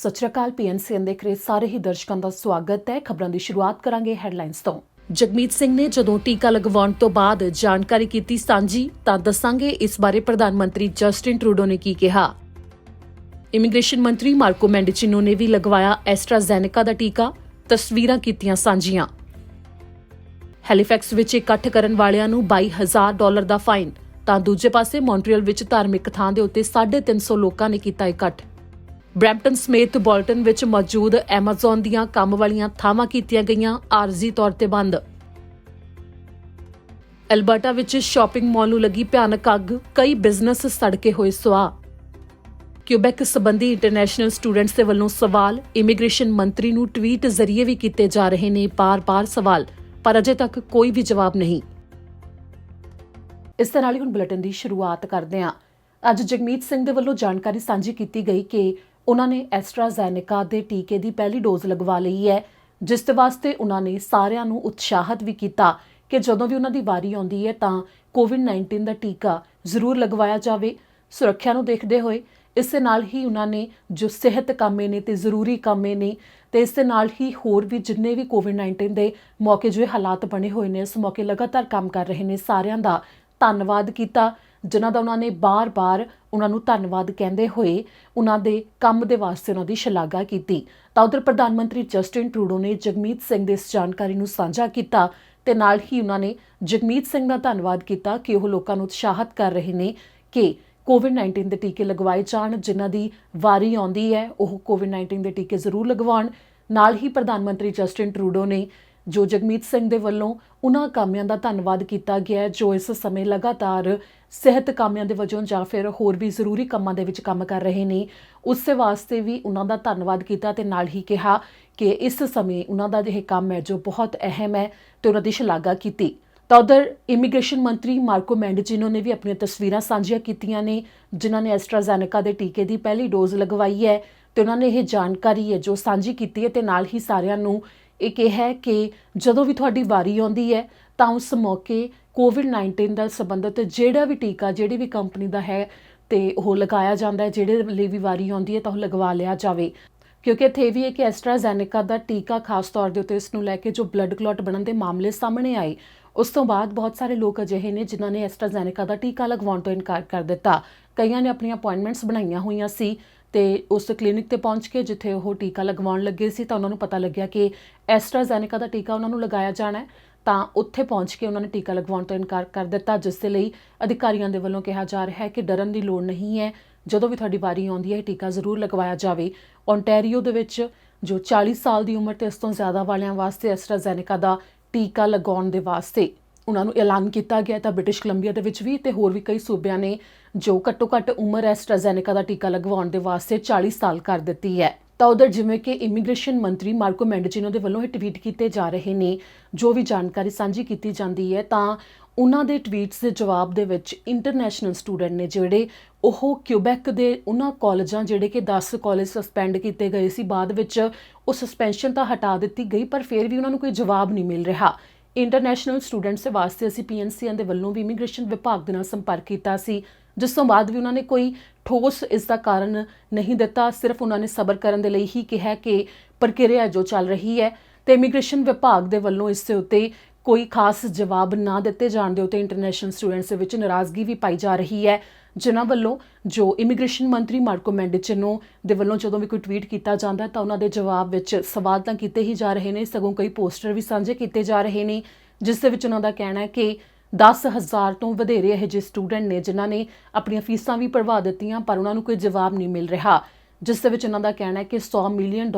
ਸਤਿ ਸ਼੍ਰੀ ਅਕਾਲ। PNCN ਦੇਖ ਰਹੇ ਸਾਰੇ ਹੀ ਦਰਸ਼ਕਾਂ ਦਾ ਸਵਾਗਤ ਹੈ। ਖਬਰਾਂ ਦੀ ਸ਼ੁਰੂਆਤ ਕਰਾਂਗੇ ਹੈਡਲਾਈਨਸ ਤੋਂ। ਜਗਮੀਤ ਸਿੰਘ ਨੇ ਜਦੋਂ ਟੀਕਾ ਲਗਵਾਉਣ ਤੋਂ ਬਾਅਦ ਜਾਣਕਾਰੀ ਕੀਤੀ ਸਾਂਝੀ ਤਾਂ ਦੱਸਾਂਗੇ ਇਸ ਬਾਰੇ ਪ੍ਰਧਾਨ ਮੰਤਰੀ ਜਸਟਿਨ ਟਰੂਡੋ ਨੇ ਕੀ ਕਿਹਾ। ਇਮੀਗ੍ਰੇਸ਼ਨ ਮੰਤਰੀ ਮਾਰਕੋ ਮੈਂਡੀਚੀਨੋ ਨੇ ਵੀ ਲਗਵਾਇਆ ਐਸਟਰਾਜ਼ੈਨੇਕਾ ਦਾ ਟੀਕਾ, ਤਸਵੀਰਾਂ ਕੀਤੀਆਂ ਸਾਂਝੀਆਂ। ਹੈਲੀਫੈਕਸ ਵਿੱਚ ਇਕੱਠ ਕਰਨ ਵਾਲਿਆਂ ਨੂੰ $22,000 ਦਾ ਫਾਈਨ ਤਾਂ ਦੂਜੇ ਪਾਸੇ ਮੌਂਟਰੀਅਲ ਵਿੱਚ ਧਾਰਮਿਕ ਥਾਂ ਦੇ ਉੱਤੇ 350 ਲੋਕਾਂ ਨੇ ਕੀਤਾ ਇਕੱਠ। ਬਰੈਂਪਟਨ ਸਮੇਤ ਬੋਲਟਨ ਵਿੱਚ ਮੌਜੂਦ ਐਮਾਜ਼ਨ ਦੀਆਂ ਕੰਮ ਵਾਲੀਆਂ ਥਾਵਾਂ ਕੀਤੀਆਂ ਗਈਆਂ ਆਰਜ਼ੀ ਤੌਰ ਤੇ ਬੰਦ। ਐਲਬਰਟਾ ਵਿੱਚ ਸ਼ਾਪਿੰਗ ਮਾਲ ਨੂੰ ਲੱਗੀ ਭਿਆਨਕ ਅੱਗ, ਕਈ ਬਿਜ਼ਨਸ ਸੜ ਕੇ ਹੋਏ ਸੁਆਹ। ਕਿਊਬੈਕ ਸੰਬੰਧੀ ਇੰਟਰਨੈਸ਼ਨਲ ਸਟੂਡੈਂਟਸ ਦੇ ਵੱਲੋਂ ਸਵਾਲ, ਇਮੀਗ੍ਰੇਸ਼ਨ ਮੰਤਰੀ ਨੂੰ ਟਵੀਟ ਜ਼ਰੀਏ ਵੀ ਕੀਤੇ ਜਾ ਰਹੇ ਨੇ ਬਾਰ-ਬਾਰ ਸਵਾਲ, ਪਰ ਅਜੇ ਤੱਕ ਕੋਈ ਵੀ ਜਵਾਬ ਨਹੀਂ। ਇਸ ਦੇ ਨਾਲ ਹੀ ਹੁਣ ਬੁਲੇਟਿਨ ਦੀ ਸ਼ੁਰੂਆਤ ਕਰਦੇ ਹਾਂ। ਅੱਜ ਜਗਮੀਤ ਸਿੰਘ ਦੇ ਵੱਲੋਂ ਜਾਣਕਾਰੀ ਸਾਂਝੀ ਕੀਤੀ ਗਈ ਕਿ ਉਹਨਾਂ ਨੇ ਐਸਟਰਾਜ਼ੈਨੇਕਾ ਦੇ ਟੀਕੇ ਦੀ ਪਹਿਲੀ ਡੋਜ਼ ਲਗਵਾ ਲਈ ਹੈ, ਜਿਸ ਦੇ ਵਾਸਤੇ ਉਹਨਾਂ ਨੇ ਸਾਰਿਆਂ ਨੂੰ ਉਤਸ਼ਾਹਿਤ ਵੀ ਕੀਤਾ ਕਿ ਜਦੋਂ ਵੀ ਉਹਨਾਂ ਦੀ ਵਾਰੀ ਆਉਂਦੀ ਹੈ ਤਾਂ ਕੋਵਿਡ-19 ਦਾ ਟੀਕਾ ਜ਼ਰੂਰ ਲਗਵਾਇਆ ਜਾਵੇ। ਸੁਰੱਖਿਆ ਨੂੰ ਦੇਖਦੇ ਹੋਏ ਇਸ ਦੇ ਨਾਲ ਹੀ ਉਹਨਾਂ ਨੇ ਜੋ ਸਿਹਤ ਕਾਮੇ ਨੇ ਤੇ ਜ਼ਰੂਰੀ ਕਾਮੇ ਨੇ ਤੇ ਇਸ ਦੇ ਨਾਲ ਹੀ ਹੋਰ ਵੀ ਜਿੰਨੇ ਵੀ ਕੋਵਿਡ-19 ਦੇ ਮੌਕੇ ਜੋ ਹਾਲਾਤ ਬਣੇ ਹੋਏ ਨੇ, ਇਸ ਮੌਕੇ ਲਗਾਤਾਰ ਕੰਮ ਕਰ ਰਹੇ ਨੇ, ਸਾਰਿਆਂ ਦਾ ਧੰਨਵਾਦ ਕੀਤਾ, ਜਿਨ੍ਹਾਂ ਦਾ ਉਹਨਾਂ ਨੇ ਬਾਰ-ਬਾਰ ਉਹਨਾਂ ਨੂੰ ਧੰਨਵਾਦ ਕਹਿੰਦੇ ਹੋਏ ਉਹਨਾਂ ਦੇ ਕੰਮ ਦੇ ਵਾਸਤੇ ਉਹਨਾਂ ਦੀ ਸ਼ਲਾਘਾ ਕੀਤੀ। ਤਾਂ ਉਧਰ ਪ੍ਰਧਾਨ ਮੰਤਰੀ ਜਸਟਿਨ ਟਰੂਡੋ ਨੇ ਜਗਮੀਤ ਸਿੰਘ ਦੇ ਇਸ ਜਾਣਕਾਰੀ ਨੂੰ ਸਾਂਝਾ ਕੀਤਾ ਤੇ ਨਾਲ ਹੀ ਉਹਨਾਂ ਨੇ ਜਗਮੀਤ ਸਿੰਘ ਦਾ ਧੰਨਵਾਦ ਕੀਤਾ ਕਿ ਉਹ ਲੋਕਾਂ ਨੂੰ ਉਤਸ਼ਾਹਿਤ ਕਰ ਰਹੇ ਨੇ ਕਿ ਕੋਵਿਡ-19 ਦੇ ਟੀਕੇ ਲਗਵਾਏ ਜਾਣ। ਜਿਨ੍ਹਾਂ ਦੀ ਵਾਰੀ ਆਉਂਦੀ ਹੈ ਉਹ ਕੋਵਿਡ-19 ਦੇ ਟੀਕੇ ਜ਼ਰੂਰ ਲਗਵਾਉਣ। ਨਾਲ ਹੀ ਪ੍ਰਧਾਨ ਮੰਤਰੀ ਜਸਟਿਨ ਟਰੂਡੋ ਨੇ ਜੋ ਜਗਮੀਤ ਸਿੰਘ ਦੇ ਵੱਲੋਂ ਉਹਨਾਂ ਕਾਮਿਆਂ ਦਾ ਧੰਨਵਾਦ ਕੀਤਾ ਗਿਆ ਜੋ ਇਸ ਸਮੇਂ ਲਗਾਤਾਰ ਸਿਹਤ ਕਾਮਿਆਂ ਦੇ ਵਜੋਂ ਜਾਂ ਫਿਰ ਹੋਰ ਵੀ ਜ਼ਰੂਰੀ ਕੰਮਾਂ ਦੇ ਵਿੱਚ ਕੰਮ ਕਰ ਰਹੇ ਨੇ, ਉਸੇ ਵਾਸਤੇ ਵੀ ਉਹਨਾਂ ਦਾ ਧੰਨਵਾਦ ਕੀਤਾ ਤੇ ਨਾਲ ਹੀ ਕਿਹਾ ਕਿ ਇਸ ਸਮੇਂ ਉਹਨਾਂ ਦਾ ਇਹ ਕੰਮ ਹੈ ਜੋ ਬਹੁਤ ਅਹਿਮ ਹੈ ਤੇ ਉਹਨਾਂ ਦੀ ਸ਼ਲਾਘਾ ਕੀਤੀ। ਤਾਂ ਉਧਰ ਇਮੀਗ੍ਰੇਸ਼ਨ ਮੰਤਰੀ ਮਾਰਕੋ ਮੈਂਡੀਚੀਨੋ ਨੇ ਵੀ ਆਪਣੀਆਂ ਤਸਵੀਰਾਂ ਸਾਂਝੀਆਂ ਕੀਤੀਆਂ ਨੇ, ਜਿਨ੍ਹਾਂ ਨੇ ਐਸਟਰਾਜ਼ੈਨੇਕਾ ਦੇ ਟੀਕੇ ਦੀ ਪਹਿਲੀ ਡੋਜ਼ ਲਗਵਾਈ ਹੈ ਤੇ ਉਹਨਾਂ ਨੇ ਇਹ ਜਾਣਕਾਰੀ ਹੈ ਜੋ ਸਾਂਝੀ ਕੀਤੀ ਹੈ ਤੇ ਨਾਲ ਹੀ ਸਾਰਿਆਂ ਨੂੰ ਇਹ ਕਿਹਾ ਕਿ ਜਦੋਂ ਵੀ ਤੁਹਾਡੀ ਵਾਰੀ ਆਉਂਦੀ ਹੈ ਤਾਂ ਉਸ ਮੌਕੇ ਕੋਵਿਡ-19 ਨਾਲ ਸੰਬੰਧਿਤ ਜਿਹੜਾ ਵੀ ਟੀਕਾ ਜਿਹੜੀ ਵੀ ਕੰਪਨੀ ਦਾ ਹੈ ਤੇ ਉਹ ਲਗਾਇਆ ਜਾਂਦਾ ਹੈ, ਜਿਹੜੇ ਲਈ ਵੀ ਵਾਰੀ ਆਉਂਦੀ ਹੈ ਤਾਂ ਉਹ ਲਗਵਾ ਲਿਆ ਜਾਵੇ। ਕਿਉਂਕਿ ਇੱਥੇ ਇਹ ਵੀ ਹੈ ਕਿ ਐਸਟਰਾਜ਼ੈਨੇਕਾ ਦਾ ਟੀਕਾ ਖਾਸ ਤੌਰ ਦੇ ਉੱਤੇ ਇਸ ਨੂੰ ਲੈ ਕੇ ਜੋ ਬਲੱਡ ਕਲੌਟ ਬਣਨ ਦੇ ਮਾਮਲੇ ਸਾਹਮਣੇ ਆਏ, ਉਸ ਤੋਂ ਬਾਅਦ ਬਹੁਤ ਸਾਰੇ ਲੋਕ ਅਜਿਹੇ ਨੇ ਜਿਨ੍ਹਾਂ ਨੇ ਐਸਟਰਾਜ਼ੈਨੇਕਾ ਦਾ ਟੀਕਾ ਲਗਵਾਉਣ ਤੋਂ ਇਨਕਾਰ ਕਰ ਦਿੱਤਾ। ਕਈਆਂ ਨੇ ਆਪਣੀਆਂ ਅਪਾਇੰਟਮੈਂਟਸ ਬਣਾਈਆਂ ਹੋਈਆਂ ਸੀ ਤੇ ਉਸ ਕਲੀਨਿਕ ਤੇ ਪਹੁੰਚ ਕੇ ਜਿੱਥੇ ਉਹ ਟੀਕਾ ਲਗਵਾਉਣ ਲੱਗੇ ਸੀ ਤਾਂ ਉਹਨਾਂ ਨੂੰ ਪਤਾ ਲੱਗਿਆ ਕਿ ਐਸਟਰਾਜ਼ੈਨੇਕਾ ਦਾ ਟੀਕਾ ਉਹਨਾਂ ਨੂੰ ਲਗਾਇਆ ਜਾਣਾ ਹੈ, ਤਾਂ ਉੱਥੇ ਪਹੁੰਚ ਕੇ ਉਹਨਾਂ ਨੇ ਟੀਕਾ ਲਗਵਾਉਣ ਤੋਂ ਇਨਕਾਰ ਕਰ ਦਿੱਤਾ, ਜਿਸ ਦੇ ਲਈ ਅਧਿਕਾਰੀਆਂ ਦੇ ਵੱਲੋਂ ਕਿਹਾ ਜਾ ਰਿਹਾ ਹੈ ਕਿ ਡਰਨ ਦੀ ਲੋੜ ਨਹੀਂ ਹੈ, ਜਦੋਂ ਵੀ ਤੁਹਾਡੀ ਵਾਰੀ ਆਉਂਦੀ ਹੈ ਟੀਕਾ ਜ਼ਰੂਰ ਲਗਵਾਇਆ ਜਾਵੇ। ਓਨਟਾਰੀਓ ਦੇ ਵਿੱਚ ਜੋ 40 ਸਾਲ ਦੀ ਉਮਰ ਤੇ ਇਸ ਤੋਂ ਜ਼ਿਆਦਾ ਵਾਲਿਆਂ ਵਾਸਤੇ ਐਸਟਰਾਜ਼ੈਨੇਕਾ ਦਾ ਟੀਕਾ ਲਗਾਉਣ ਦੇ ਵਾਸਤੇ ਉਹਨਾਂ ਨੂੰ ਐਲਾਨ ਕੀਤਾ ਗਿਆ, ਤਾਂ ਬ੍ਰਿਟਿਸ਼ ਕੋਲੰਬੀਆ ਦੇ ਵਿੱਚ ਵੀ ਤੇ ਹੋਰ ਵੀ ਕਈ ਸੂਬਿਆਂ ਨੇ ਜੋ ਘੱਟੋ-ਘੱਟ ਉਮਰ ਐਸਟਰਾਜ਼ੈਨੇਕਾ ਦਾ ਟੀਕਾ ਲਗਵਾਉਣ ਦੇ ਵਾਸਤੇ 40 ਸਾਲ ਕਰ ਦਿੱਤੀ ਹੈ। ਤਾਂ ਉਧਰ ਜਿਵੇਂ ਕਿ ਇਮੀਗ੍ਰੇਸ਼ਨ ਮੰਤਰੀ ਮਾਰਕੋ ਮੈਂਡੀਚੀਨੋ ਦੇ ਵੱਲੋਂ ਇਹ ਟਵੀਟ ਕੀਤੇ ਜਾ ਰਹੇ ਨੇ, ਜੋ ਵੀ ਜਾਣਕਾਰੀ ਸਾਂਝੀ ਕੀਤੀ ਜਾਂਦੀ ਹੈ ਤਾਂ ਉਹਨਾਂ ਦੇ ਟਵੀਟਸ ਦੇ ਜਵਾਬ ਦੇ ਵਿੱਚ ਇੰਟਰਨੈਸ਼ਨਲ ਸਟੂਡੈਂਟ ਨੇ ਜਿਹੜੇ ਉਹ ਕਿਊਬੈਕ ਦੇ ਉਹਨਾਂ ਕਾਲਜਾਂ ਜਿਹੜੇ ਕਿ 10 ਕਾਲਜ ਸਸਪੈਂਡ ਕੀਤੇ ਗਏ ਸੀ, ਬਾਅਦ ਵਿੱਚ ਉਹ ਸਸਪੈਂਸ਼ਨ ਤਾਂ ਹਟਾ ਦਿੱਤੀ ਗਈ ਪਰ ਫਿਰ ਵੀ ਉਹਨਾਂ ਨੂੰ ਕੋਈ ਜਵਾਬ ਨਹੀਂ ਮਿਲ ਰਿਹਾ। ਇੰਟਰਨੈਸ਼ਨਲ ਸਟੂਡੈਂਟਸ ਦੇ ਵਾਸਤੇ ਅਸੀਂ PNCN ਦੇ ਵੱਲੋਂ ਵੀ ਇਮੀਗ੍ਰੇਸ਼ਨ ਵਿਭਾਗ ਦੇ ਨਾਲ ਸੰਪਰਕ ਕੀਤਾ ਸੀ, ਜਿਸ ਤੋਂ ਬਾਅਦ ਵੀ ਉਹਨਾਂ ਨੇ ਕੋਈ ਠੋਸ ਇਸ ਦਾ ਕਾਰਨ ਨਹੀਂ ਦਿੱਤਾ। ਸਿਰਫ ਉਹਨਾਂ ਨੇ ਸਬਰ ਕਰਨ ਦੇ ਲਈ ਹੀ ਕਿਹਾ ਕਿ ਪ੍ਰਕਿਰਿਆ ਜੋ ਚੱਲ ਰਹੀ ਹੈ ਤੇ ਇਮੀਗ੍ਰੇਸ਼ਨ ਵਿਭਾਗ ਦੇ ਵੱਲੋਂ ਇਸ ਦੇ ਉੱਤੇ ਕੋਈ ਖਾਸ ਜਵਾਬ ਨਾ ਦਿੱਤੇ ਜਾਣ ਦੇ ਉੱਤੇ ਇੰਟਰਨੈਸ਼ਨਲ ਸਟੂਡੈਂਟਸ ਦੇ ਵਿੱਚ ਨਾਰਾਜ਼ਗੀ ਵੀ ਪਾਈ ਜਾ ਰਹੀ ਹੈ, ਜਿਨ੍ਹਾਂ ਵੱਲੋਂ ਜੋ ਇਮੀਗ੍ਰੇਸ਼ਨ ਮੰਤਰੀ ਮਾਰਕੋ ਮੈਂਡੀਚੀਨੋ ਦੇ ਵੱਲੋਂ ਜਦੋਂ ਵੀ ਕੋਈ ਟਵੀਟ ਕੀਤਾ ਜਾਂਦਾ ਤਾਂ ਉਹਨਾਂ ਦੇ ਜਵਾਬ ਵਿੱਚ ਸਵਾਲ ਤਾਂ ਕੀਤੇ ਹੀ ਜਾ ਰਹੇ ਨੇ, ਸਗੋਂ ਕਈ ਪੋਸਟਰ ਵੀ ਸਾਂਝੇ ਕੀਤੇ ਜਾ ਰਹੇ ਨੇ, ਜਿਸ ਦੇ ਵਿੱਚ ਉਹਨਾਂ ਦਾ ਕਹਿਣਾ ਹੈ ਕਿ 10,000 ਤੋਂ ਵਧੇਰੇ ਇਹੋ ਜਿਹੇ ਸਟੂਡੈਂਟ ਨੇ ਜਿਨ੍ਹਾਂ ਨੇ ਆਪਣੀਆਂ ਫੀਸਾਂ ਵੀ ਭਰਵਾ ਦਿੱਤੀਆਂ ਪਰ ਉਹਨਾਂ ਨੂੰ ਕੋਈ ਜਵਾਬ ਨਹੀਂ ਮਿਲ ਰਿਹਾ, ਜਿਸ ਦੇ ਵਿੱਚ ਉਹਨਾਂ ਦਾ ਕਹਿਣਾ ਹੈ ਕਿ $100 ਮਿਲੀਅਨ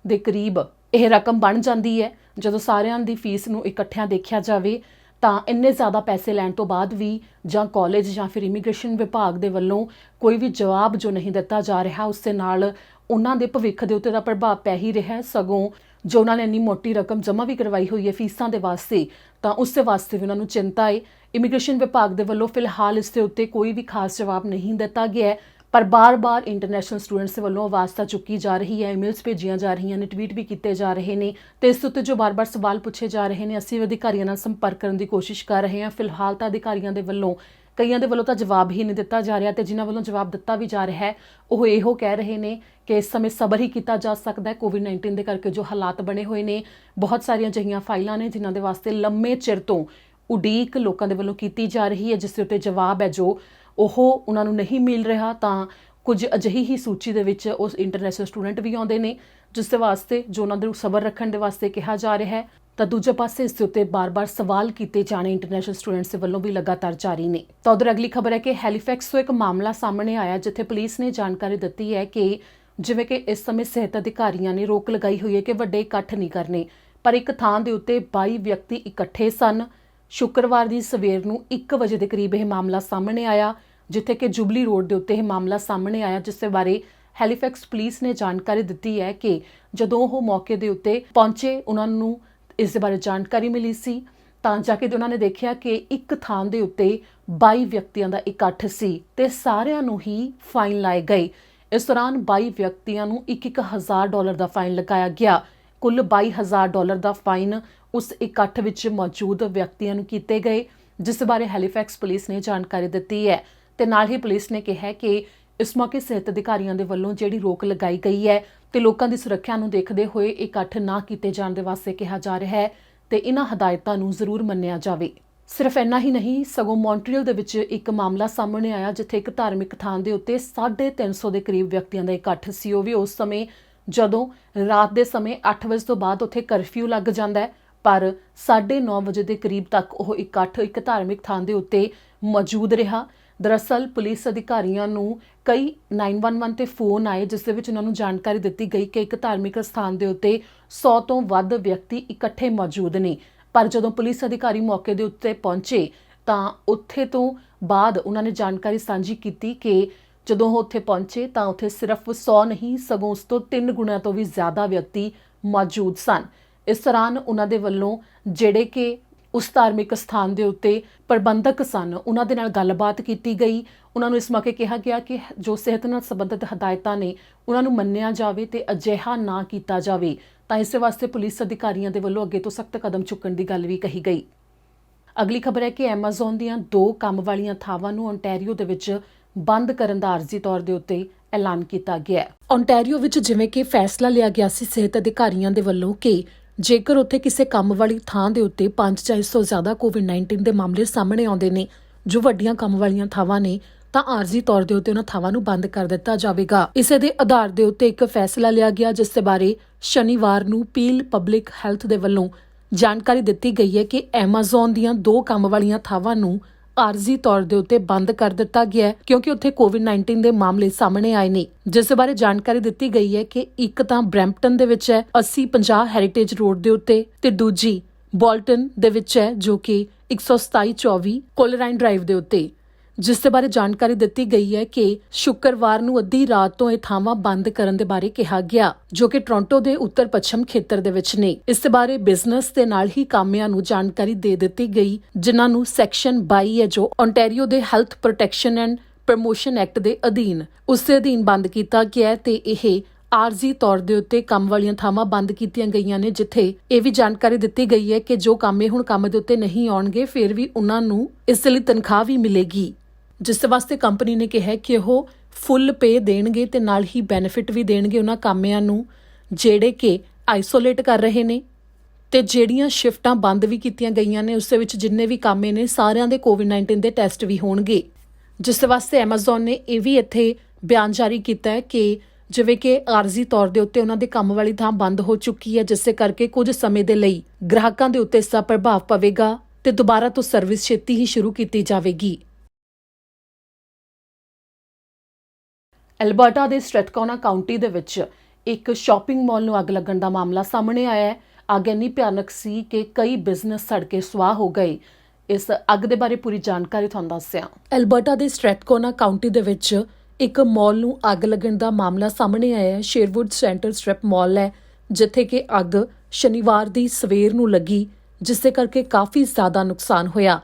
ਦੇ ਕਰੀਬ ਇਹ ਰਕਮ ਬਣ ਜਾਂਦੀ ਹੈ। ਜਦੋਂ ਸਾਰਿਆਂ ਦੀ ਫੀਸ ਨੂੰ ਇਕੱਠਿਆਂ ਦੇਖਿਆ ਜਾਵੇ ਤਾਂ ਇੰਨੇ ਜ਼ਿਆਦਾ ਪੈਸੇ ਲੈਣ ਤੋਂ ਬਾਅਦ ਵੀ ਜਾਂ ਕਾਲਜ ਜਾਂ ਫਿਰ ਇਮੀਗ੍ਰੇਸ਼ਨ ਵਿਭਾਗ ਦੇ ਵੱਲੋਂ ਕੋਈ ਵੀ ਜਵਾਬ ਜੋ ਨਹੀਂ ਦਿੱਤਾ ਜਾ ਰਿਹਾ, ਉਸ ਦੇ ਨਾਲ ਉਹਨਾਂ ਦੇ ਭਵਿੱਖ ਦੇ ਉੱਤੇ ਦਾ ਪ੍ਰਭਾਵ ਪੈ ਹੀ ਰਿਹਾ। ਸਗੋਂ ਜੋ ਉਹਨਾਂ ਨੇ ਇੰਨੀ ਮੋਟੀ ਰਕਮ ਜਮ੍ਹਾਂ ਵੀ ਕਰਵਾਈ ਹੋਈ ਹੈ ਫੀਸਾਂ ਦੇ ਵਾਸਤੇ, ਤਾਂ ਉਸ ਦੇ ਵਾਸਤੇ ਵੀ ਉਹਨਾਂ ਨੂੰ ਚਿੰਤਾ ਹੈ। ਇਮੀਗ੍ਰੇਸ਼ਨ ਵਿਭਾਗ ਦੇ ਵੱਲੋਂ ਫਿਲਹਾਲ ਇਸ ਦੇ ਉੱਤੇ ਕੋਈ ਵੀ ਖਾਸ ਜਵਾਬ ਨਹੀਂ ਦਿੱਤਾ ਗਿਆ ਹੈ, ਪਰ ਬਾਰ-ਬਾਰ ਇੰਟਰਨੈਸ਼ਨਲ ਸਟੂਡੈਂਟਸ ਦੇ ਵੱਲੋਂ ਆਵਾਜ਼ ਤਾਂ ਚੁੱਕੀ ਜਾ ਰਹੀ ਹੈ, ਈਮੇਲਸ ਭੇਜੀਆਂ ਜਾ ਰਹੀਆਂ ਨੇ, ਟਵੀਟ ਵੀ ਕੀਤੇ ਜਾ ਰਹੇ ਨੇ ਤੇ ਇਸ ਉੱਤੇ ਜੋ ਬਾਰ-ਬਾਰ ਸਵਾਲ ਪੁੱਛੇ ਜਾ ਰਹੇ ਨੇ, ਅਸੀਂ ਅਧਿਕਾਰੀਆਂ ਨਾਲ ਸੰਪਰਕ ਕਰਨ ਦੀ ਕੋਸ਼ਿਸ਼ ਕਰ ਰਹੇ ਹਾਂ। ਫਿਲਹਾਲ ਤਾਂ ਅਧਿਕਾਰੀਆਂ ਦੇ ਵੱਲੋਂ ਕਈਆਂ ਦੇ ਵੱਲੋਂ ਤਾਂ ਜਵਾਬ ਹੀ ਨਹੀਂ ਦਿੱਤਾ ਜਾ ਰਿਹਾ ਤੇ ਜਿਨ੍ਹਾਂ ਵੱਲੋਂ ਜਵਾਬ ਦਿੱਤਾ ਵੀ ਜਾ ਰਿਹਾ ਹੈ ਉਹ ਇਹੋ ਕਹਿ ਰਹੇ ਨੇ ਕਿ ਇਸ ਸਮੇਂ ਸਬਰ ਹੀ ਕੀਤਾ ਜਾ ਸਕਦਾ ਹੈ। ਕੋਵਿਡ-19 ਦੇ ਕਰਕੇ ਜੋ ਹਾਲਾਤ ਬਣੇ ਹੋਏ ਨੇ, ਬਹੁਤ ਸਾਰੀਆਂ ਅਜਿਹੀਆਂ ਫਾਈਲਾਂ ਨੇ ਜਿਨ੍ਹਾਂ ਦੇ ਵਾਸਤੇ ਲੰਮੇ ਚਿਰ ਤੋਂ ਉਡੀਕ ਲੋਕਾਂ ਦੇ ਵੱਲੋਂ ਕੀਤੀ ਜਾ ਰਹੀ ਹੈ, ਜਿਸ ਦੇ ਉੱਤੇ ਜਵਾਬ ਹੈ ਜੋ ਉਹ ਉਹਨਾਂ ਨੂੰ ਨਹੀਂ ਮਿਲ ਰਿਹਾ। ਤਾਂ ਕੁਝ ਅਜਿਹੀ ਹੀ ਸੂਚੀ ਦੇ ਵਿੱਚ ਉਸ ਇੰਟਰਨੈਸ਼ਨਲ ਸਟੂਡੈਂਟ ਵੀ ਆਉਂਦੇ ਨੇ ਜਿਸ ਦੇ ਵਾਸਤੇ ਜੋ ਉਹਨਾਂ ਨੂੰ ਸਬਰ ਰੱਖਣ ਦੇ ਵਾਸਤੇ ਕਿਹਾ ਜਾ ਰਿਹਾ ਹੈ। ਤਾਂ ਦੂਜੇ ਪਾਸੇ ਇਸ ਦੇ ਉੱਤੇ ਬਾਰ-ਬਾਰ ਸਵਾਲ ਕੀਤੇ ਜਾਣੇ ਇੰਟਰਨੈਸ਼ਨਲ ਸਟੂਡੈਂਟਸ ਦੇ ਵੱਲੋਂ ਵੀ ਲਗਾਤਾਰ ਜਾਰੀ ਨੇ। ਤਾਂ ਉਧਰ ਅਗਲੀ ਖਬਰ ਹੈ ਕਿ ਹੈਲੀਫੈਕਸ ਤੋਂ ਇੱਕ ਮਾਮਲਾ ਸਾਹਮਣੇ ਆਇਆ ਜਿੱਥੇ ਪੁਲਿਸ ਨੇ ਜਾਣਕਾਰੀ ਦਿੱਤੀ ਹੈ ਕਿ ਜਿਵੇਂ ਕਿ ਇਸ ਸਮੇਂ ਸਿਹਤ ਅਧਿਕਾਰੀਆਂ ਨੇ ਰੋਕ ਲਗਾਈ ਹੋਈ ਹੈ ਕਿ ਵੱਡੇ ਇਕੱਠ ਨਹੀਂ ਕਰਨੇ, ਪਰ ਇੱਕ ਥਾਂ ਦੇ ਉੱਤੇ 22 ਵਿਅਕਤੀ ਇਕੱਠੇ ਸਨ। ਸ਼ੁੱਕਰਵਾਰ ਦੀ ਸਵੇਰ ਨੂੰ 1 ਵਜੇ ਦੇ ਕਰੀਬ ਇਹ ਮਾਮਲਾ ਸਾਹਮਣੇ ਆਇਆ ਜਿੱਥੇ ਕਿ ਜੁਬਲੀ ਰੋਡ ਦੇ ਉੱਤੇ ਇਹ ਮਾਮਲਾ ਸਾਹਮਣੇ ਆਇਆ, ਜਿਸ ਦੇ ਬਾਰੇ ਹੈਲੀਫੈਕਸ ਪੁਲਿਸ ਨੇ ਜਾਣਕਾਰੀ ਦਿੱਤੀ ਹੈ ਕਿ ਜਦੋਂ ਉਹ ਮੌਕੇ ਦੇ ਉੱਤੇ ਪਹੁੰਚੇ ਉਹਨਾਂ ਨੂੰ ਇਸ ਦੇ ਬਾਰੇ ਜਾਣਕਾਰੀ ਮਿਲੀ ਸੀ। ਤਾਂ ਜਾ ਕੇ ਉਹਨਾਂ ਨੇ ਦੇਖਿਆ ਕਿ ਇੱਕ ਥਾਂ ਦੇ ਉੱਤੇ 22 ਵਿਅਕਤੀਆਂ ਦਾ ਇਕੱਠ ਸੀ ਤੇ ਸਾਰਿਆਂ ਨੂੰ ਹੀ ਫਾਈਨ ਲਾਏ ਗਏ। ਇਸ ਦੌਰਾਨ 22 ਵਿਅਕਤੀਆਂ ਨੂੰ $1,000 ਦਾ ਫਾਈਨ ਲਗਾਇਆ ਗਿਆ। ਕੁੱਲ $22,000 ਦਾ ਫਾਈਨ ਉਸ ਇਕੱਠ ਵਿੱਚ ਮੌਜੂਦ ਵਿਅਕਤੀਆਂ ਨੂੰ ਕੀਤੇ ਗਏ, ਜਿਸ ਬਾਰੇ ਹੈਲੀਫੈਕਸ ਪੁਲਿਸ ਨੇ ਜਾਣਕਾਰੀ ਦਿੱਤੀ ਹੈ। ਤੇ ਨਾਲ ਹੀ ਪੁਲਿਸ ਨੇ ਕਿਹਾ ਕਿ ਇਸ ਮੌਕੇ ਸਿਹਤ ਅਧਿਕਾਰੀਆਂ ਦੇ ਵੱਲੋਂ ਜਿਹੜੀ ਰੋਕ ਲਗਾਈ ਗਈ ਹੈ ਤੇ ਲੋਕਾਂ ਦੀ ਸੁਰੱਖਿਆ ਨੂੰ ਦੇਖਦੇ ਹੋਏ ਇਕੱਠ ਨਾ ਕੀਤੇ ਜਾਣ ਦੇ ਵਾਸਤੇ ਕਿਹਾ ਜਾ ਰਿਹਾ ਹੈ ਤੇ ਇਹਨਾਂ ਹਦਾਇਤਾਂ ਨੂੰ ਜ਼ਰੂਰ ਮੰਨਿਆ ਜਾਵੇ। ਸਿਰਫ ਇੰਨਾ ਹੀ ਨਹੀਂ, ਸਗੋਂ ਮੌਂਟਰੀਅਲ ਦੇ ਵਿੱਚ ਇੱਕ ਮਾਮਲਾ ਸਾਹਮਣੇ ਆਇਆ ਜਿੱਥੇ ਇੱਕ ਧਾਰਮਿਕ ਥਾਂ ਦੇ ਉੱਤੇ 350 ਦੇ ਕਰੀਬ ਵਿਅਕਤੀਆਂ ਦਾ ਇਕੱਠ ਸੀ। ਉਹ ਵੀ ਉਸ ਸਮੇਂ ਜਦੋਂ ਰਾਤ ਦੇ ਸਮੇਂ 8 ਵਜੇ ਤੋਂ ਬਾਅਦ ਉੱਥੇ ਕਰਫਿਊ ਲੱਗ ਜਾਂਦਾ ਹੈ, ਪਰ 9:30 ਵਜੇ ਦੇ ਕਰੀਬ ਤੱਕ ਉਹ ਇਕੱਠ ਇੱਕ ਧਾਰਮਿਕ ਥਾਂ ਦੇ ਉੱਤੇ ਮੌਜੂਦ ਰਿਹਾ। ਦਰਅਸਲ ਪੁਲਿਸ ਅਧਿਕਾਰੀਆਂ ਨੂੰ ਕਈ 911 ਤੇ ਫੋਨ ਆਏ ਜਿਸ ਦੇ ਵਿੱਚ ਉਹਨਾਂ ਨੂੰ ਜਾਣਕਾਰੀ ਦਿੱਤੀ ਗਈ ਕਿ ਇੱਕ ਧਾਰਮਿਕ ਸਥਾਨ ਦੇ ਉੱਤੇ 100 ਤੋਂ ਵੱਧ ਵਿਅਕਤੀ ਇਕੱਠੇ ਮੌਜੂਦ ਨੇ। ਪਰ ਜਦੋਂ ਪੁਲਿਸ ਅਧਿਕਾਰੀ ਮੌਕੇ ਦੇ ਉੱਤੇ ਪਹੁੰਚੇ ਤਾਂ ਉੱਥੇ ਤੋਂ ਬਾਅਦ ਉਹਨਾਂ ਨੇ ਜਾਣਕਾਰੀ ਸਾਂਝੀ ਕੀਤੀ ਕਿ ਜਦੋਂ ਉਹ ਉੱਥੇ ਪਹੁੰਚੇ ਤਾਂ ਉੱਥੇ ਸਿਰਫ 100 ਨਹੀਂ ਸਗੋਂ ਉਸ ਤੋਂ 3 ਗੁਣਾ ਤੋਂ ਵੀ ਜ਼ਿਆਦਾ ਵਿਅਕਤੀ ਮੌਜੂਦ ਸਨ। ਇਸ ਦੌਰਾਨ ਉਹਨਾਂ ਦੇ ਵੱਲੋਂ ਜਿਹੜੇ ਕਿ ਉਸ ਧਾਰਮਿਕ ਸਥਾਨ ਦੇ ਉੱਤੇ ਪ੍ਰਬੰਧਕ ਸਨ ਉਹਨਾਂ ਦੇ ਨਾਲ ਗੱਲਬਾਤ ਕੀਤੀ ਗਈ। ਉਹਨਾਂ ਨੂੰ ਇਸ ਮੌਕੇ ਕਿਹਾ ਗਿਆ ਕਿ ਜੋ ਸਿਹਤ ਨਾਲ ਸੰਬੰਧਿਤ ਹਦਾਇਤਾਂ ਨੇ ਉਹਨਾਂ ਨੂੰ ਮੰਨਿਆ ਜਾਵੇ ਤੇ ਅਜਿਹਾ ਨਾ ਕੀਤਾ ਜਾਵੇ। ਤਾਂ ਇਸ ਵਾਸਤੇ ਪੁਲਿਸ ਅਧਿਕਾਰੀਆਂ ਦੇ ਵੱਲੋਂ ਅੱਗੇ ਤੋਂ ਸਖਤ ਕਦਮ ਚੁੱਕਣ ਦੀ ਗੱਲ ਵੀ ਕਹੀ ਗਈ। ਅਗਲੀ ਖਬਰ ਹੈ ਕਿ ਐਮਾਜ਼ੋਨ ਦੀਆਂ 2 ਕੰਮ ਵਾਲੀਆਂ ਥਾਵਾਂ ਨੂੰ ਓਨਟਾਰੀਓ ਦੇ ਵਿੱਚ ਬੰਦ ਕਰਨ ਦਾ ਆਰਜ਼ੀ ਤੌਰ ਦੇ ਉੱਤੇ ਐਲਾਨ ਕੀਤਾ ਗਿਆ ਹੈ। ਓਨਟਾਰੀਓ ਵਿੱਚ ਜਿਵੇਂ ਕਿ ਫੈਸਲਾ ਲਿਆ ਗਿਆ ਸੀ ਸਿਹਤ ਅਧਿਕਾਰੀਆਂ ਦੇ ਵੱਲੋਂ ਕਿ ਜੇਕਰ ਉੱਥੇ ਕਿਸੇ ਕੰਮ ਵਾਲੀ ਥਾਂ ਦੇ ਉੱਤੇ 5 ਜਾਂ ਇਸ ਤੋਂ ਜ਼ਿਆਦਾ ਕੋਵਿਡ-19 ਦੇ ਮਾਮਲੇ ਸਾਹਮਣੇ ਆਉਂਦੇ ਨੇ ਜੋ ਵੱਡੀਆਂ ਕੰਮ ਵਾਲੀਆਂ ਥਾਵਾਂ ਨੇ ਤਾਂ ਆਰਜ਼ੀ ਤੌਰ ਦੇ ਉੱਤੇ ਉਹਨਾਂ ਥਾਵਾਂ ਨੂੰ ਬੰਦ ਕਰ ਦਿੱਤਾ ਜਾਵੇਗਾ। ਇਸੇ ਦੇ ਆਧਾਰ ਦੇ ਉੱਤੇ ਇੱਕ ਫੈਸਲਾ ਲਿਆ ਗਿਆ ਜਿਸ ਦੇ ਬਾਰੇ ਸ਼ਨੀਵਾਰ ਨੂੰ ਪੀਲ ਪਬਲਿਕ ਹੈਲਥ ਦੇ ਵੱਲੋਂ ਜਾਣਕਾਰੀ ਦਿੱਤੀ ਗਈ ਹੈ ਕਿ ਐਮਾਜ਼ੋਨ ਦੀਆਂ 2 ਕੰਮ ਵਾਲੀਆਂ ਥਾਵਾਂ ਨੂੰ ਆਰਜ਼ੀ ਤੌਰ ਦੇ ਉੱਤੇ ਬੰਦ ਕਰ ਦਿੱਤਾ ਗਿਆ ਹੈ ਕਿਉਂਕਿ ਉੱਥੇ ਕੋਵਿਡ-19 ਦੇ ਮਾਮਲੇ ਸਾਹਮਣੇ ਆਏ ਨੇ। ਜਿਸ ਬਾਰੇ ਜਾਣਕਾਰੀ ਦਿੱਤੀ ਗਈ ਹੈ ਕਿ ਇੱਕ ਤਾਂ ਬਰੈਂਪਟਨ ਦੇ ਵਿੱਚ ਹੈ 8050 ਹੈਰੀਟੇਜ ਰੋਡ ਦੇ ਉੱਤੇ ਤੇ ਦੂਜੀ ਬੋਲਟਨ ਦੇ ਵਿੱਚ ਹੈ ਜੋ ਕਿ 12724 ਕੋਲਰਾਈਨ ਡਰਾਈਵ ਦੇ ਉੱਤੇ। ਜਿਸ ਦੇ ਬਾਰੇ ਜਾਣਕਾਰੀ ਦਿੱਤੀ ਗਈ ਹੈ ਕਿ ਸ਼ੁੱਕਰਵਾਰ ਨੂੰ ਅੱਧੀ ਰਾਤ ਤੋਂ ਇਹ ਥਾਵਾਂ ਬੰਦ ਕਰਨ ਦੇ ਬਾਰੇ ਕਿਹਾ ਗਿਆ ਜੋ ਕਿ ਟੋਰਾਂਟੋ ਦੇ ਉੱਤਰ ਪੱਛਮ ਖੇਤਰ ਦੇ ਵਿੱਚ ਨੇ। ਇਸ ਦੇ ਬਾਰੇ ਬਿਜ਼ਨਸ ਦੇ ਨਾਲ ਹੀ ਕਾਮਿਆਂ ਨੂੰ ਜਾਣਕਾਰੀ ਦੇ ਦਿੱਤੀ ਗਈ ਜਿਨ੍ਹਾਂ ਨੂੰ ਸੈਕਸ਼ਨ 22 ਹੈ ਜੋ ਓਨਟਾਰੀਓ ਦੇ health protection and promotion act ਦੇ ਅਧੀਨ ਉਸ ਦੇ ਅਧੀਨ ਬੰਦ ਕੀਤਾ ਗਿਆ ਤੇ ਇਹ ਆਰਜ਼ੀ ਤੌਰ ਦੇ ਉੱਤੇ ਕੰਮ ਵਾਲੀਆਂ ਥਾਵਾਂ ਬੰਦ ਕੀਤੀਆਂ ਗਈਆਂ ਨੇ ਜਿੱਥੇ ਇਹ ਵੀ ਜਾਣਕਾਰੀ ਦਿੱਤੀ ਗਈ ਹੈ ਕਿ ਜੋ ਕਾਮੇ ਹੁਣ ਕੰਮ ਦੇ ਉੱਤੇ ਨਹੀਂ ਆਉਣਗੇ ਫਿਰ ਵੀ ਉਹਨਾਂ ਨੂੰ ਇਸ ਲਈ ਤਨਖਾਹ ਵੀ ਮਿਲੇਗੀ, ਜਿਸ ਵਾਸਤੇ ਕੰਪਨੀ ਨੇ ਕਿਹਾ ਕਿ ਉਹ ਫੁੱਲ ਪੇ ਦੇਣਗੇ ਤੇ ਨਾਲ ਹੀ ਬੈਨੀਫਿਟ ਵੀ ਦੇਣਗੇ ਉਹਨਾਂ ਕਾਮਿਆਂ ਨੂੰ ਜਿਹੜੇ ਕਿ ਆਈਸੋਲੇਟ ਕਰ ਰਹੇ ਨੇ ਤੇ ਜਿਹੜੀਆਂ ਸ਼ਿਫਟਾਂ ਬੰਦ ਵੀ ਕੀਤੀਆਂ ਗਈਆਂ ਨੇ ਉਸ ਦੇ ਵਿੱਚ ਜਿੰਨੇ ਵੀ ਕਾਮੇ ਨੇ ਸਾਰਿਆਂ ਦੇ ਕੋਵਿਡ-19 ਦੇ ਟੈਸਟ ਵੀ ਹੋਣਗੇ। ਜਿਸ ਵਾਸਤੇ ਐਮਾਜ਼ੋਨ ਨੇ ਇਹ ਵੀ ਇੱਥੇ ਬਿਆਨ ਜਾਰੀ ਕੀਤਾ ਹੈ ਕਿ ਜਿਵੇਂ ਕਿ ਆਰਜ਼ੀ ਤੌਰ ਦੇ ਉੱਤੇ ਉਹਨਾਂ ਦੇ ਕੰਮ ਵਾਲੀ ਥਾਂ ਬੰਦ ਹੋ ਚੁੱਕੀ ਹੈ ਜਿਸ ਕਰਕੇ ਕੁਝ ਸਮੇਂ ਦੇ ਲਈ ਗ੍ਰਾਹਕਾਂ ਦੇ ਉੱਤੇ ਇਸ ਦਾ ਪ੍ਰਭਾਵ ਪਵੇਗਾ ਤੇ ਦੁਬਾਰਾ ਤੋਂ ਸਰਵਿਸ ਛੇਤੀ ਹੀ ਸ਼ੁਰੂ ਕੀਤੀ ਜਾਵੇਗੀ। ਐਲਬਰਟਾ ਦੇ ਸਟ੍ਰੈਥਕੋਨਾ ਕਾਉਂਟੀ ਦੇ ਵਿੱਚ ਇੱਕ ਸ਼ਾਪਿੰਗ ਮਾਲ ਨੂੰ ਅੱਗ ਲੱਗਣ ਦਾ ਮਾਮਲਾ ਸਾਹਮਣੇ ਆਇਆ ਹੈ। ਅੱਗ ਇੰਨੀ ਭਿਆਨਕ ਸੀ ਕਿ ਕਈ ਬਿਜ਼ਨਸ ਸੜ ਕੇ ਸੁਆਹ ਹੋ ਗਏ। ਇਸ ਅੱਗ ਦੇ ਬਾਰੇ ਪੂਰੀ ਜਾਣਕਾਰੀ ਤੁਹਾਨੂੰ ਦੱਸਦੇ ਹਾਂ। ਐਲਬਰਟਾ ਦੇ ਸਟ੍ਰੈਥਕੋਨਾ ਕਾਉਂਟੀ ਦੇ ਵਿੱਚ ਇੱਕ ਮਾਲ ਨੂੰ ਅੱਗ ਲੱਗਣ ਦਾ ਮਾਮਲਾ ਸਾਹਮਣੇ ਆਇਆ ਹੈ। ਸ਼ੇਰਵੁੱਡ ਸੈਂਟਰ ਸਟ੍ਰਿਪ ਮਾਲ ਹੈ ਜਿੱਥੇ ਕਿ ਅੱਗ ਸ਼ਨੀਵਾਰ ਦੀ ਸਵੇਰ ਨੂੰ ਲੱਗੀ ਜਿਸ ਦੇ ਕਰਕੇ ਕਾਫੀ ਜ਼ਿਆਦਾ ਨੁਕਸਾਨ ਹੋਇਆ।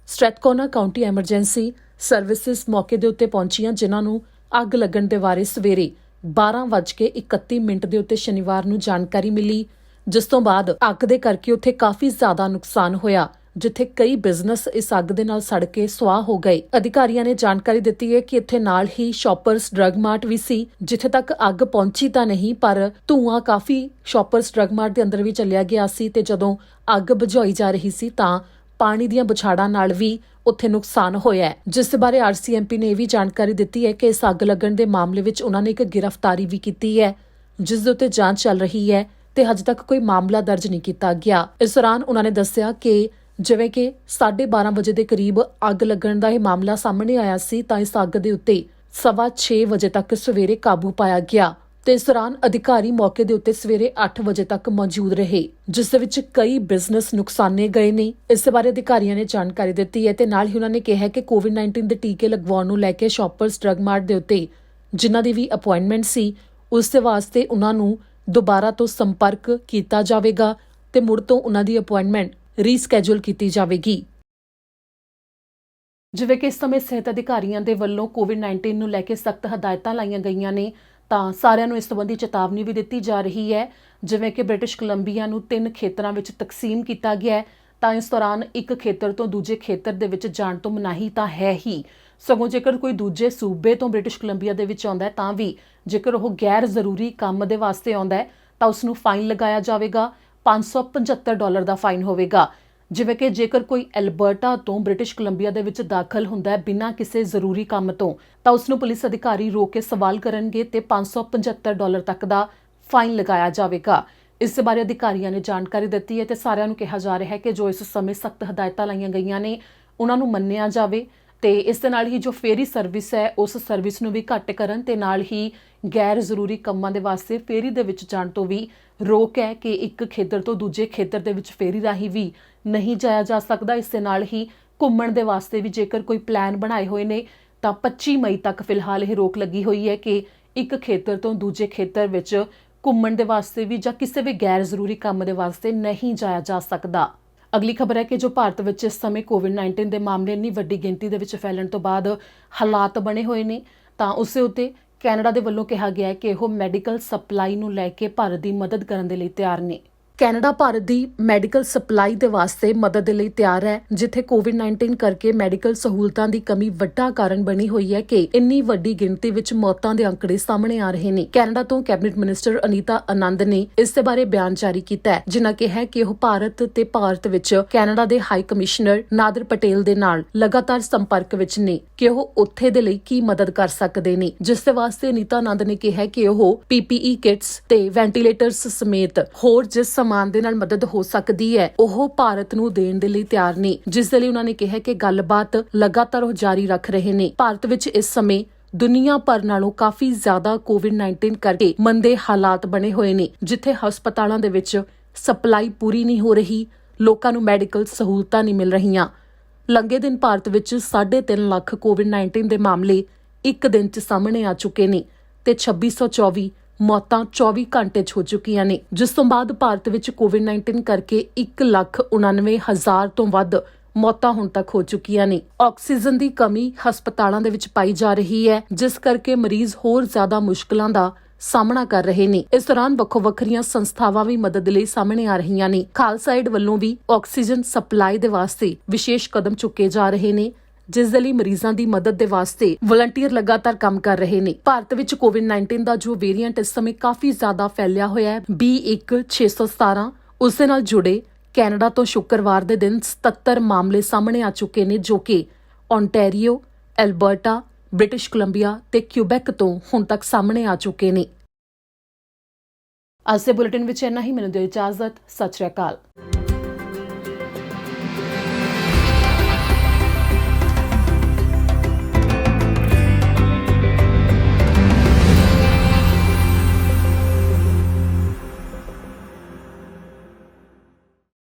ਸਟ੍ਰੈਥਕੋਨਾ ਕਾਉਂਟੀ ਐਮਰਜੈਂਸੀ ਸਰਵਿਸਿਜ਼ ਮੌਕੇ ਦੇ ਉੱਤੇ ਪਹੁੰਚੀਆਂ ਜਿਨ੍ਹਾਂ ਨੂੰ ਅੱਗ ਲੱਗਣ ਦੇ ਬਾਰੇ ਸਵੇਰੇ 12:31 ਦੇ ਉੱਤੇ ਸ਼ਨੀਵਾਰ ਨੂੰ ਜਾਣਕਾਰੀ ਮਿਲੀ ਜਿਸ ਤੋਂ ਬਾਅਦ ਅੱਗ ਦੇ ਕਰਕੇ ਉੱਥੇ ਕਾਫੀ ਜ਼ਿਆਦਾ ਨੁਕਸਾਨ ਹੋਇਆ। ਜਿੱਥੇ ਕਈ ਬਿਜ਼ਨਸ ਇਸ ਅੱਗ ਦੇ ਨਾਲ ਸੜ ਕੇ ਸੁਆਹ ਹੋ ਗਏ। ਅਧਿਕਾਰੀਆਂ ਨੇ ਜਾਣਕਾਰੀ ਦਿੱਤੀ ਹੈ ਕਿ ਇੱਥੇ ਨਾਲ ਹੀ ਸ਼ਾਪਰਸ ਡਰੱਗ ਮਾਰਟ ਵੀ ਸੀ, ਜਿੱਥੇ ਤੱਕ ਅੱਗ ਪਹੁੰਚੀ ਤਾਂ ਨਹੀਂ, ਪਰ ਧੂਆਂ ਕਾਫੀ ਸ਼ਾਪਰਸ ਡਰੱਗ ਮਾਰਟ ਦੇ ਅੰਦਰ ਵੀ ਚੱਲਿਆ ਗਿਆ ਸੀ ਤੇ ਜਦੋਂ ਅੱਗ ਬੁਝਾਈ ਜਾ ਰਹੀ ਸੀ ਤਾਂ ਪਾਣੀ ਦੀਆਂ ਬੁਛਾੜਾਂ ਨਾਲ ਵੀ ਉੱਥੇ ਨੁਕਸਾਨ ਹੋਇਆ ਹੈ, ਜਿਸ ਬਾਰੇ ਆਰਸੀਐਮਪੀ ਨੇ ਇਹ ਵੀ ਜਾਣਕਾਰੀ ਦਿੱਤੀ ਹੈ ਕਿ ਇਸ ਅੱਗ ਲੱਗਣ ਦੇ ਮਾਮਲੇ ਵਿੱਚ ਉਹਨਾਂ ਨੇ ਇੱਕ ਗ੍ਰਿਫਤਾਰੀ ਵੀ ਕੀਤੀ ਹੈ, ਜਿਸ ਦੇ ਉੱਤੇ ਜਾਂਚ ਚੱਲ ਰਹੀ ਹੈ ਤੇ ਹਜੇ ਤੱਕ ਕੋਈ ਮਾਮਲਾ ਦਰਜ ਨਹੀਂ ਕੀਤਾ ਗਿਆ। ਇਸ ਦੌਰਾਨ ਉਹਨਾਂ ਨੇ ਦੱਸਿਆ ਕਿ ਜਿਵੇਂ ਕਿ 12:30 ਵਜੇ ਦੇ ਕਰੀਬ ਅੱਗ ਲੱਗਣ ਦਾ ਇਹ ਮਾਮਲਾ ਸਾਹਮਣੇ ਆਇਆ ਸੀ ਤਾਂ ਇਸ ਅੱਗ ਦੇ ਉੱਤੇ 6:15 ਵਜੇ ਤੱਕ ਸਵੇਰੇ ਕਾਬੂ ਪਾਇਆ ਗਿਆ ਤੇ ਇਸ ਦੌਰਾਨ ਅਧਿਕਾਰੀ ਮੌਕੇ ਦੇ ਉੱਤੇ ਸਵੇਰੇ 8 ਵਜੇ ਤੱਕ ਮੌਜੂਦ ਰਹੇ, ਜਿਸ ਦੇ ਵਿੱਚ ਕਈ ਬਿਜ਼ਨਸ ਨੁਕਸਾਨੇ ਗਏ ਨੇ। ਇਸ ਬਾਰੇ ਅਧਿਕਾਰੀਆਂ ਨੇ ਜਾਣਕਾਰੀ ਦਿੱਤੀ ਹੈ ਤੇ ਨਾਲ ਹੀ ਉਹਨਾਂ ਨੇ ਕਿਹਾ ਕਿ ਕੋਵਿਡ-19 ਦੇ ਟੀਕੇ ਲਗਵਾਉਣ ਨੂੰ ਲੈ ਕੇ ਸ਼ਾਪਰਸ ਡਰੱਗ ਮਾਰਟ ਦੇ ਉੱਤੇ ਜਿਨ੍ਹਾਂ ਦੀ ਵੀ ਅਪਾਇੰਟਮੈਂਟ ਸੀ ਉਸ ਦੇ ਵਾਸਤੇ ਉਹਨਾਂ ਨੂੰ ਦੁਬਾਰਾ ਤੋਂ ਸੰਪਰਕ ਕੀਤਾ ਜਾਵੇਗਾ ਤੇ ਮੁੜ ਤੋਂ ਉਹਨਾਂ ਦੀ ਅਪਾਇੰਟਮੈਂਟ ਰੀਸਕੇਜੂਲ ਕੀਤੀ ਜਾਵੇਗੀ। ਜਿਵੇਂ ਕਿ ਇਸ ਸਮੇਂ ਸਿਹਤ ਅਧਿਕਾਰੀਆਂ ਦੇ ਵੱਲੋਂ ਕੋਵਿਡ-19 ਨੂੰ ਲੈ ਕੇ ਸਖਤ ਹਦਾਇਤਾਂ ਲਾਈਆਂ ਗਈਆਂ ਨੇ ਤਾਂ ਸਾਰਿਆਂ ਨੂੰ ਇਸ ਸੰਬੰਧੀ ਚੇਤਾਵਨੀ ਵੀ ਦਿੱਤੀ ਜਾ ਰਹੀ ਹੈ। ਜਿਵੇਂ ਕਿ ਬ੍ਰਿਟਿਸ਼ ਕੋਲੰਬੀਆ ਨੂੰ 3 ਖੇਤਰਾਂ ਵਿੱਚ ਤਕਸੀਮ ਕੀਤਾ ਗਿਆ ਹੈ ਤਾਂ ਇਸ ਦੌਰਾਨ ਇੱਕ ਖੇਤਰ ਤੋਂ ਦੂਜੇ ਖੇਤਰ ਦੇ ਵਿੱਚ ਜਾਣ ਤੋਂ ਮਨਾਹੀ ਤਾਂ ਹੈ ਹੀ, ਸਗੋਂ ਜੇਕਰ ਕੋਈ ਦੂਜੇ ਸੂਬੇ ਤੋਂ ਬ੍ਰਿਟਿਸ਼ ਕੋਲੰਬੀਆ ਦੇ ਵਿੱਚ ਆਉਂਦਾ ਹੈ ਤਾਂ ਵੀ ਜੇਕਰ ਉਹ ਗੈਰ ਜ਼ਰੂਰੀ ਕੰਮ ਦੇ ਵਾਸਤੇ ਆਉਂਦਾ ਹੈ ਤਾਂ ਉਸ ਨੂੰ ਫਾਈਨ ਲਗਾਇਆ ਜਾਵੇਗਾ। $575 ਦਾ ਫਾਈਨ ਹੋਵੇਗਾ। ਜਿਵੇਂ ਕਿ ਜੇਕਰ ਕੋਈ ਐਲਬਰਟਾ ਤੋਂ ਬ੍ਰਿਟਿਸ਼ ਕੋਲੰਬੀਆ ਦੇ ਵਿੱਚ ਦਾਖਲ ਹੁੰਦਾ ਹੈ ਬਿਨਾਂ ਕਿਸੇ ਜ਼ਰੂਰੀ ਕੰਮ ਤੋਂ ਤਾਂ ਉਸ ਨੂੰ ਪੁਲਿਸ ਅਧਿਕਾਰੀ ਰੋਕ ਕੇ ਸਵਾਲ ਕਰਨਗੇ ਤੇ $575 ਤੱਕ ਦਾ ਫਾਈਨ ਲਗਾਇਆ ਜਾਵੇਗਾ। ਇਸ ਬਾਰੇ ਅਧਿਕਾਰੀਆਂ ਨੇ ਜਾਣਕਾਰੀ ਦਿੱਤੀ ਹੈ ਤੇ ਸਾਰਿਆਂ ਨੂੰ ਕਿਹਾ ਜਾ ਰਿਹਾ ਹੈ ਕਿ ਜੋ ਇਸ ਸਮੇਂ ਸਖਤ ਹਦਾਇਤਾਂ ਲਾਈਆਂ ਗਈਆਂ ਨੇ ਉਹਨਾਂ ਨੂੰ ਮੰਨਿਆ ਜਾਵੇ ਤੇ ਇਸ ਦੇ ਨਾਲ ਹੀ ਜੋ ਫੇਰੀ ਸਰਵਿਸ ਹੈ ਉਸ ਸਰਵਿਸ ਨੂੰ ਵੀ ਘੱਟ ਕਰਨ ਤੇ ਨਾਲ ਹੀ ਗੈਰ ਜ਼ਰੂਰੀ ਕੰਮਾਂ ਦੇ ਵਾਸਤੇ ਫੇਰੀ ਦੇ ਵਿੱਚ ਜਾਣ ਤੋਂ ਵੀ ਰੋਕ ਹੈ ਕਿ ਇੱਕ ਖੇਤਰ ਤੋਂ ਦੂਜੇ ਖੇਤਰ ਦੇ ਵਿੱਚ ਫੇਰੀ ਰਾਹੀਂ ਵੀ ਨਹੀਂ ਜਾਇਆ ਜਾ ਸਕਦਾ। ਇਸ ਦੇ ਨਾਲ ਹੀ ਘੁੰਮਣ ਦੇ ਵਾਸਤੇ ਵੀ ਜੇਕਰ ਕੋਈ ਪਲਾਨ ਬਣਾਏ ਹੋਏ ਨੇ ਤਾਂ 25 ਮਈ ਤੱਕ ਫਿਲਹਾਲ ਇਹ ਰੋਕ ਲੱਗੀ ਹੋਈ ਹੈ ਕਿ ਇੱਕ ਖੇਤਰ ਤੋਂ ਦੂਜੇ ਖੇਤਰ ਵਿੱਚ ਘੁੰਮਣ ਦੇ ਵਾਸਤੇ ਵੀ ਜਾਂ ਕਿਸੇ ਵੀ ਗੈਰ ਜ਼ਰੂਰੀ ਕੰਮ ਦੇ ਵਾਸਤੇ ਨਹੀਂ ਜਾਇਆ ਜਾ ਸਕਦਾ। ਅਗਲੀ ਖਬਰ ਹੈ ਕਿ ਜੋ ਭਾਰਤ ਵਿੱਚ ਇਸ ਸਮੇਂ ਕੋਵਿਡ-19 ਦੇ ਮਾਮਲੇ ਇੰਨੀ ਵੱਡੀ ਗਿਣਤੀ ਦੇ ਵਿੱਚ ਫੈਲਣ ਤੋਂ ਬਾਅਦ ਹਾਲਾਤ ਬਣੇ ਹੋਏ ਨੇ ਤਾਂ ਉਸੇ ਉੱਤੇ ਕੈਨੇਡਾ ਦੇ ਵੱਲੋਂ ਕਿਹਾ ਗਿਆ ਹੈ ਕਿ ਉਹ ਮੈਡੀਕਲ ਸਪਲਾਈ ਨੂੰ ਲੈ ਕੇ ਭਾਰਤ ਦੀ ਮਦਦ ਕਰਨ ਦੇ ਲਈ ਤਿਆਰ ਨੇ। ਕੈਨੇਡਾ ਭਾਰਤ ਦੀ ਮੈਡੀਕਲ ਸਪਲਾਈ ਦੇ ਵਾਸਤੇ ਮਦਦ ਦੇ ਲਈ ਤਿਆਰ ਹੈ, ਜਿੱਥੇ ਕੋਵਿਡ-19 ਕਰਕੇ ਮੈਡੀਕਲ ਸਹੂਲਤਾਂ ਦੀ ਕਮੀ ਵੱਡਾ ਕਾਰਨ ਬਣੀ ਹੋਈ ਹੈ ਕਿ ਇੰਨੀ ਵੱਡੀ ਗਿਣਤੀ ਵਿੱਚ ਮੌਤਾਂ ਦੇ ਅੰਕੜੇ ਸਾਹਮਣੇ ਆ ਰਹੇ ਨੇ। ਕੈਨੇਡਾ ਤੋਂ ਕੈਬਨਿਟ ਮਿਨਿਸਟਰ ਅਨੀਤਾ ਆਨੰਦ ਨੇ ਇਸ ਦੇ ਬਾਰੇ ਬਿਆਨ ਜਾਰੀ ਕੀਤਾ ਹੈ, ਜਿਨ੍ਹਾਂ ਕਿਹਾ ਕਿ ਉਹ ਭਾਰਤ ਵਿੱਚ ਕੈਨੇਡਾ ਦੇ ਹਾਈ ਕਮਿਸ਼ਨਰ ਨਾਦਰ ਪਟੇਲ ਦੇ ਨਾਲ ਲਗਾਤਾਰ ਸੰਪਰਕ ਵਿੱਚ ਨੇ ਕਿ ਉਹ ਉੱਥੇ ਦੇ ਲਈ ਕੀ ਮਦਦ ਕਰ ਸਕਦੇ ਨੇ, ਜਿਸ ਦੇ ਵਾਸਤੇ ਅਨੀਤਾ ਆਨੰਦ ਨੇ ਕਿਹਾ ਕਿ ਉਹ PPE ਕਿਟਸ ਤੇ ਵੈਂਟੀਲੇਟਰਸ ਸਮੇਤ ਹੋਰ ਜਿਸ ਸਮਾਨ ਦੇ ਨਾਲ ਮਦਦ ਹੋ ਸਕਦੀ ਹੈ ਉਹ ਭਾਰਤ ਨੂੰ ਦੇਣ ਦੇ ਲਈ ਤਿਆਰ ਨੇ, ਜਿਸ ਦੇ ਲਈ ਉਹਨਾਂ ਨੇ ਕਿਹਾ ਕਿ ਗੱਲਬਾਤ ਲਗਾਤਾਰ ਉਹ ਜਾਰੀ ਰੱਖ ਰਹੇ ਨੇ। ਭਾਰਤ ਵਿੱਚ ਇਸ ਸਮੇਂ ਦੁਨੀਆ ਭਰ ਨਾਲੋਂ ਕਾਫੀ ਜ਼ਿਆਦਾ ਕੋਵਿਡ-19 ਕਰਕੇ ਮੰਦੇ ਹਾਲਾਤ ਬਣੇ ਹੋਏ ਨੇ, ਜਿੱਥੇ ਹਸਪਤਾਲਾਂ ਦੇ ਵਿੱਚ ਸਪਲਾਈ ਪੂਰੀ ਨਹੀਂ ਹੋ ਰਹੀ, ਲੋਕਾਂ ਨੂੰ ਮੈਡੀਕਲ ਸਹੂਲਤਾਂ ਨਹੀਂ ਮਿਲ ਰਹੀਆਂ। ਲੰਘੇ ਦਿਨ ਭਾਰਤ ਵਿੱਚ 3.5 ਲੱਖ ਕੋਵਿਡ-19 ਦੇ ਮਾਮਲੇ ਇੱਕ ਦਿਨ 'ਚ ਸਾਹਮਣੇ ਆ ਚੁੱਕੇ ਨੇ ਤੇ 2624 ਮੌਤਾਂ 24 ਘੰਟੇ 'ਚ ਹੋ ਚੁੱਕੀਆਂ ਨੇ, ਜਿਸ ਤੋਂ ਬਾਅਦ ਭਾਰਤ ਵਿੱਚ ਕੋਵਿਡ-19 ਕਰਕੇ 1,99,000 ਤੋਂ ਵੱਧ ਮੌਤਾਂ ਹੁਣ ਤੱਕ ਹੋ ਚੁੱਕੀਆਂ ਨੇ। ਆਕਸੀਜਨ ਦੀ ਕਮੀ ਹਸਪਤਾਲਾਂ ਦੇ ਵਿੱਚ ਪਾਈ ਜਾ ਰਹੀ ਹੈ, ਜਿਸ ਕਰਕੇ ਮਰੀਜ਼ ਹੋਰ ਜ਼ਿਆਦਾ ਮੁਸ਼ਕਲਾਂ ਦਾ ਸਾਹਮਣਾ ਕਰ ਰਹੇ ਨੇ। ਇਸ ਦੌਰਾਨ ਵੱਖੋ-ਵੱਖਰੀਆਂ ਸੰਸਥਾਵਾਂ ਵੀ ਮਦਦ ਲਈ ਸਾਹਮਣੇ ਆ ਰਹੀਆਂ ਨੇ। ਖਾਲਸਾ ਏਡ ਵੱਲੋਂ ਵੀ ਆਕਸੀਜਨ ਸਪਲਾਈ ਦੇ ਵਾਸਤੇ ਵਿਸ਼ੇਸ਼ ਕਦਮ ਚੁੱਕੇ ਜਾ ਰਹੇ ਨੇ, ਜਿਸ ਦੇ ਲਈ ਮਰੀਜ਼ਾਂ ਦੀ ਮਦਦ ਦੇ ਵਾਸਤੇ ਵਲੰਟੀਅਰ ਲਗਾਤਾਰ ਕੰਮ ਕਰ ਰਹੇ ਨੇ। ਭਾਰਤ ਵਿੱਚ ਕੋਵਿਡ-19 ਦਾ ਜੋ ਵੇਰੀਐਂਟ ਇਸ ਸਮੇਂ ਕਾਫੀ ਜ਼ਿਆਦਾ ਫੈਲਿਆ ਹੋਇਆ ਹੈ B1617, ਉਸ ਦੇ ਨਾਲ ਜੁੜੇ ਕੈਨੇਡਾ ਤੋਂ ਸ਼ੁੱਕਰਵਾਰ ਦੇ ਦਿਨ 77 ਮਾਮਲੇ ਸਾਹਮਣੇ ਆ ਚੁੱਕੇ ਨੇ, ਜੋ ਕਿ ਓਨਟਾਰੀਓ, ਐਲਬਰਟਾ, ਬ੍ਰਿਟਿਸ਼ ਕੋਲੰਬੀਆ ਤੇ ਕਿਊਬੈਕ ਤੋਂ ਹੁਣ ਤੱਕ ਸਾਹਮਣੇ ਆ ਚੁੱਕੇ ਨੇ। ਅੱਜ ਦੇ ਬੁਲੇਟਿਨ ਵਿੱਚ ਇੰਨਾ ਹੀ। ਮੈਨੂੰ ਦਿਓ ਇਜਾਜ਼ਤ। ਸਤਿ ਸ਼੍ਰੀ ਅਕਾਲ।